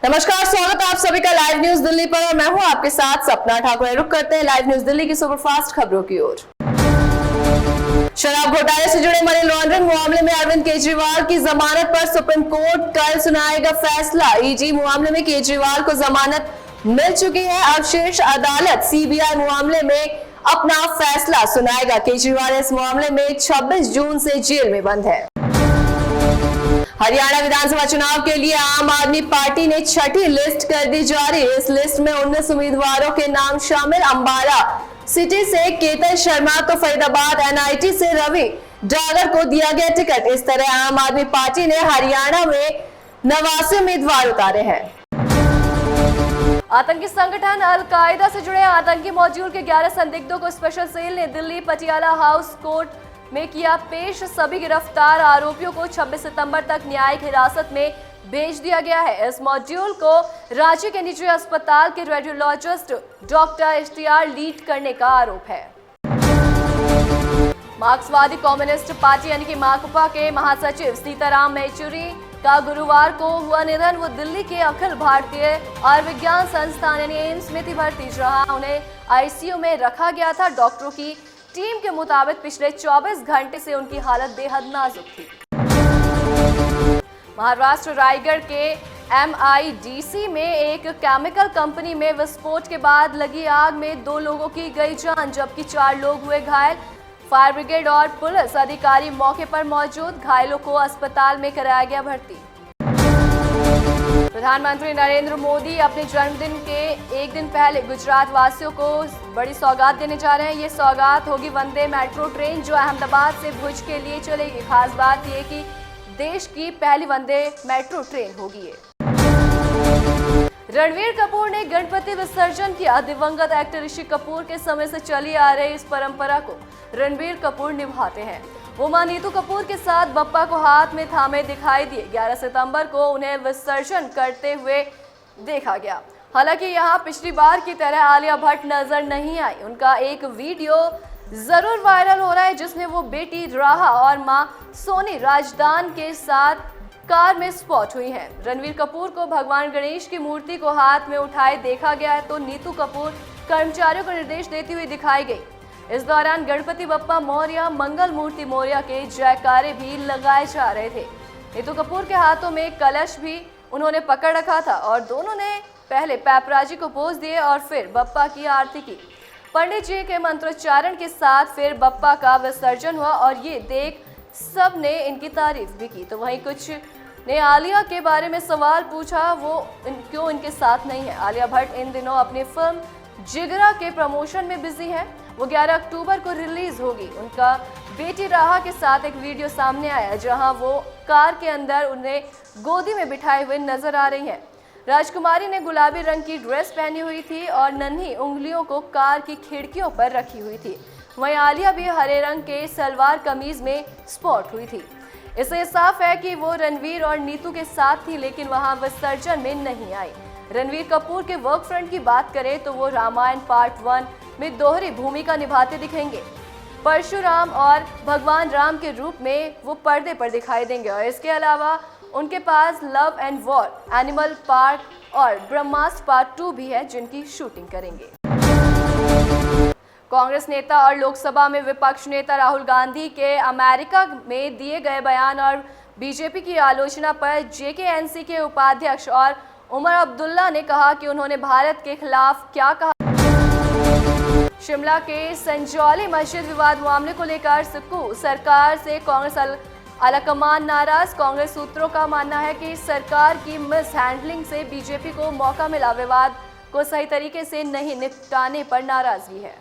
नमस्कार, स्वागत है आप सभी का लाइव न्यूज दिल्ली पर और मैं हूं आपके साथ सपना ठाकुर। रुक करते हैं लाइव न्यूज दिल्ली की सुपरफास्ट खबरों की ओर। शराब घोटाले से जुड़े मनी लॉन्ड्रिंग मामले में अरविंद केजरीवाल की जमानत पर सुप्रीम कोर्ट कल सुनाएगा फैसला। ईडी मामले में केजरीवाल को जमानत मिल चुकी है। अब शीर्ष अदालत सीबीआई मामले में अपना फैसला सुनाएगा। केजरीवाल इस मामले में 26 जून से जेल में बंद है। हरियाणा विधानसभा चुनाव के लिए आम आदमी पार्टी ने छठी लिस्ट कर दी जारी। इस लिस्ट में 19 उम्मीदवारों के नाम शामिल। अंबाला सिटी से केतन शर्मा तो फरीदाबाद एनआईटी से रवि डागर को दिया गया टिकट। इस तरह आम आदमी पार्टी ने हरियाणा में 89 उम्मीदवार उतारे हैं। आतंकी संगठन अल-कायदा से जुड़े आतंकी मॉड्यूल के 11 संदिग्धों को स्पेशल सेल ने दिल्ली पटियाला हाउस कोर्ट में किया पेश। सभी गिरफ्तार आरोपियों को 26 सितंबर तक न्यायिक हिरासत में भेज दिया गया है। इस मॉड्यूल को रांची के निजी अस्पताल के रेडियोलॉजिस्ट डॉक्टर एसटीआर लीड करने का आरोप है। मार्क्सवादी कम्युनिस्ट पार्टी यानी कि माकपा के महासचिव सीताराम येचुरी का गुरुवार को हुआ निधन। वो दिल्ली के अखिल भारतीय आयुर्विज्ञान संस्थान यानी एम्स में थी भर्ती, जहां उन्हें आईसीयू में रखा गया था। डॉक्टरों की टीम के मुताबिक पिछले 24 घंटे से उनकी हालत बेहद नाजुक थी। महाराष्ट्र रायगढ़ के एमआईडीसी में एक केमिकल कंपनी में विस्फोट के बाद लगी आग में 2 लोगों की गई जान, जबकि 4 लोग हुए घायल। फायर ब्रिगेड और पुलिस अधिकारी मौके पर मौजूद। घायलों को अस्पताल में कराया गया भर्ती। प्रधानमंत्री नरेंद्र मोदी अपने जन्मदिन के एक दिन पहले गुजरात वासियों को बड़ी सौगात देने जा रहे हैं। ये सौगात होगी वंदे मेट्रो ट्रेन, जो अहमदाबाद से भुज के लिए चलेगी। खास बात यह कि देश की पहली वंदे मेट्रो ट्रेन होगी ये। रणवीर कपूर ने गणपति विसर्जन किया। दिवंगत एक्टर ऋषि कपूर के समय से चली आ रही इस परंपरा को रणवीर कपूर निभाते हैं। वो मां नीतू कपूर के साथ बप्पा को हाथ में थामे दिखाई दिए। 11 सितंबर को उन्हें विसर्जन करते हुए देखा गया। हालांकि यहां पिछली बार की तरह आलिया भट्ट नजर नहीं आई। उनका एक वीडियो जरूर वायरल हो रहा है, जिसमें वो बेटी राहा और मां सोनी राजदान के साथ कार में स्पॉट हुई हैं। रणवीर कपूर को भगवान गणेश की मूर्ति को हाथ में उठाए देखा गया है, तो नीतू कपूर कर्मचारियों को निर्देश देती हुई दिखाई गई। इस दौरान गणपति बप्पा मौर्य, मंगल मूर्ति मौर्य के जयकारे भी लगाए जा रहे थे। नीतू कपूर के हाथों में कलश भी उन्होंने पकड़ रखा था और दोनों ने पहले पैपराजी को पोज दिए और फिर बप्पा की आरती की। पंडित जी के मंत्रोच्चारण के साथ फिर बप्पा का विसर्जन हुआ और ये देख सब ने इनकी तारीफ भी की। तो वहीं कुछ ने आलिया के बारे में सवाल पूछा, वो क्यों इनके साथ नहीं है। आलिया भट्ट इन दिनों अपनी फिल्म जिगरा के प्रमोशन में बिजी है। वो 11 अक्टूबर को रिलीज होगी। उनका बेटी राहा के साथ एक वीडियो सामने आया, जहां वो कार के अंदर उन्हें गोदी में बिठाए हुए नजर आ रही हैं। राजकुमारी ने गुलाबी रंग की ड्रेस पहनी हुई थी और नन्ही उंगलियों को कार की खिड़कियों पर रखी हुई थी। वहीं आलिया भी हरे रंग के सलवार कमीज में स्पॉट हुई थी। इससे साफ है कि वो रणवीर और नीतू के साथ थी, लेकिन वहां विसर्जन में नहीं आई। रणवीर कपूर के वर्क फ्रंट की बात करें तो वो रामायण पार्ट 1 में दोहरी भूमिका निभाते दिखेंगे। परशुराम और भगवान राम के रूप में वो पर्दे पर दिखाई देंगे और इसके अलावा उनके पास love and war, animal park और ब्रह्मास्त्र पार्ट 2 भी है, जिनकी शूटिंग करेंगे। कांग्रेस नेता और लोकसभा में विपक्ष नेता राहुल गांधी के अमेरिका में दिए गए बयान और बीजेपी की आलोचना पर जेकेएनसी के उपाध्यक्ष और उमर अब्दुल्ला ने कहा कि उन्होंने भारत के खिलाफ क्या कहा। शिमला के संजौली मस्जिद विवाद मामले को लेकर सिक्कू सरकार से कांग्रेस आलाकमान नाराज। कांग्रेस सूत्रों का मानना है कि सरकार की मिस हैंडलिंग से बीजेपी को मौका मिला। विवाद को सही तरीके से नहीं निपटाने पर नाराजगी है।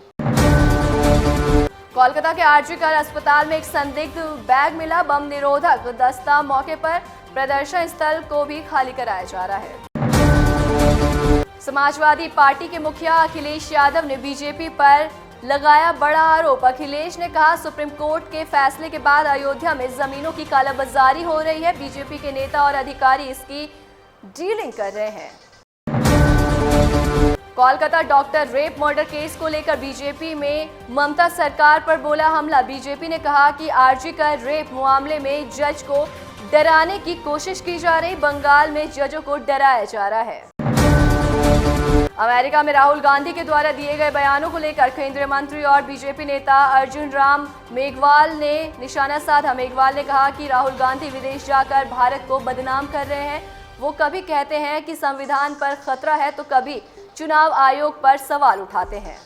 कोलकाता के आरजीकर अस्पताल में एक संदिग्ध बैग मिला। बम निरोधक दस्ता मौके पर प्रदर्शन स्थल को भी खाली कराया जा रहा है। समाजवादी पार्टी के मुखिया अखिलेश यादव ने बीजेपी पर लगाया बड़ा आरोप। अखिलेश ने कहा, सुप्रीम कोर्ट के फैसले के बाद अयोध्या में जमीनों की कालाबाजारी हो रही है। बीजेपी के नेता और अधिकारी इसकी डीलिंग कर रहे हैं। Kolkata doctor rape murder case को लेकर बीजेपी में ममता सरकार पर बोला हमला। बीजेपी ने कहा कि आरजी का रेप मामले में जज को डराने की कोशिश की जा रही। बंगाल में जजों को डराया जा रहा है। अमेरिका में राहुल गांधी के द्वारा दिए गए बयानों को लेकर केंद्रीय मंत्री और बीजेपी नेता अर्जुन राम मेघवाल ने निशाना साधा। मेघवाल ने कहा कि राहुल गांधी विदेश जाकर भारत को बदनाम कर रहे हैं। वो कभी कहते हैं कि संविधान पर खतरा है तो कभी चुनाव आयोग पर सवाल उठाते हैं।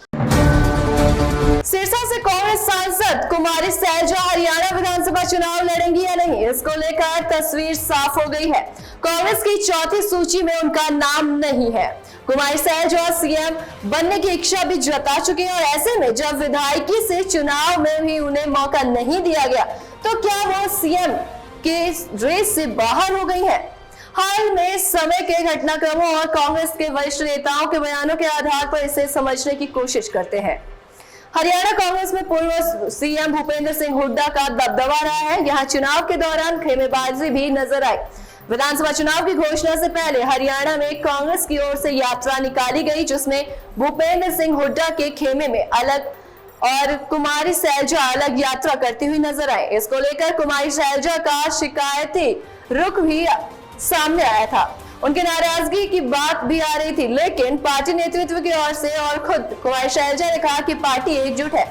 सिरसा से कांग्रेस सांसद कुमारी सैलजा हरियाणा विधानसभा चुनाव लड़ेंगी या नहीं, इसको लेकर तस्वीर साफ हो गई है। कांग्रेस की चौथी सूची में उनका नाम नहीं है। कुमारी सैलजा सीएम बनने की इच्छा भी जता चुकी है और ऐसे में जब विधायकी से चुनाव में भी उन्हें मौका नहीं दिया गया तो क्या वो सीएम के रेस से बाहर हो गई है। हाल में समय के घटनाक्रमों और कांग्रेस के वरिष्ठ नेताओं के बयानों के आधार पर इसे समझने की कोशिश करते हैं। हरियाणा कांग्रेस में पूर्व सीएम भूपेंद्र सिंह हुड्डा का दबदबा रहा है। यहाँ चुनाव के दौरान खेमेबाजी भी नजर आई। विधानसभा चुनाव की घोषणा से पहले हरियाणा में कांग्रेस की ओर से यात्रा निकाली गई, जिसमें भूपेंद्र सिंह हुड्डा के खेमे में अलग और कुमारी सैलजा अलग यात्रा करती हुई नजर आई। इसको लेकर कुमारी सैलजा का शिकायती रुख भी सामने आया था। उनकी नाराजगी की बात भी आ रही थी, लेकिन पार्टी नेतृत्व की ओर से और खुद कुमारी सैलजा ने कहा कि पार्टी एकजुट है।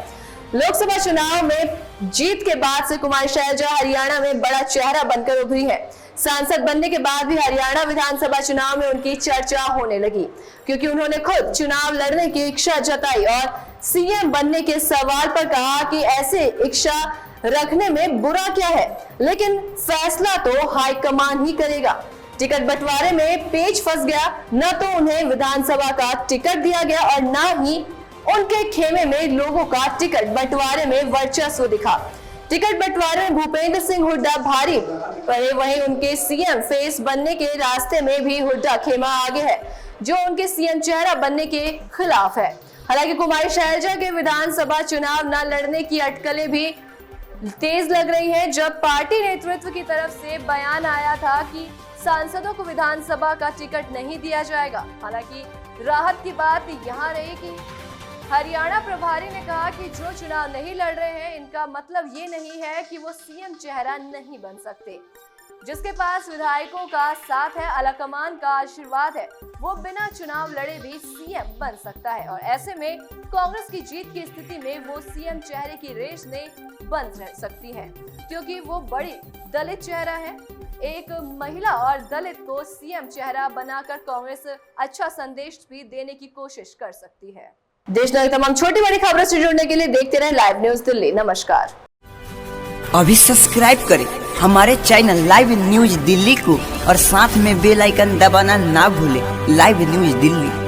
लोकसभा चुनाव में जीत के बाद से कुमारी सैलजा हरियाणा में बड़ा चेहरा बनकर उभरी है। सांसद बनने के बाद भी हरियाणा विधानसभा चुनाव में उनकी चर्चा होने लगी, क्योंकि उन्होंने खुद चुनाव लड़ने की इच्छा जताई और सीएम बनने के सवाल पर कहा कि ऐसे इच्छा रखने में बुरा क्या है, लेकिन फैसला तो हाईकमान ही करेगा। टिकट बंटवारे में पेच फंस गया, न तो उन्हें विधानसभा का टिकट दिया गया और न ही उनके खेमे में लोगों का टिकट बंटवारे में वर्चस्व दिखा। टिकट बंटवारे में भूपेंद्र सिंह हुड्डा भारी पड़े, वहीं उनके सीएम फेस बनने के रास्ते में भी हुड्डा खेमा आगे है, जो उनके सीएम चेहरा बनने के खिलाफ है। हालांकि कुमारी सैलजा के विधानसभा चुनाव न लड़ने की अटकलें भी तेज लग रही हैं। जब पार्टी नेतृत्व की तरफ से बयान आया था कि सांसदों को विधानसभा का टिकट नहीं दिया जाएगा, हालांकि राहत की बात यहाँ रही कि हरियाणा प्रभारी ने कहा कि जो चुनाव नहीं लड़ रहे हैं, इनका मतलब ये नहीं है कि वो सीएम चेहरा नहीं बन सकते। जिसके पास विधायकों का साथ है, आलाकमान का आशीर्वाद है, वो बिना चुनाव लड़े भी सीएम बन सकता है। और ऐसे में कांग्रेस की जीत की स्थिति में वो सीएम चेहरे की रेस में बन सकती है, क्योंकि वो बड़ी दलित चेहरा है। एक महिला और दलित को सीएम चेहरा बनाकर कांग्रेस अच्छा संदेश भी देने की कोशिश कर सकती है। देश दुनिया की तमाम छोटी बड़ी खबरों से जुड़ने के लिए देखते रहें लाइव न्यूज दिल्ली। नमस्कार। अभी सब्सक्राइब करें हमारे चैनल लाइव न्यूज दिल्ली को और साथ में बेल आइकन दबाना ना भूलें। Live news Delhi.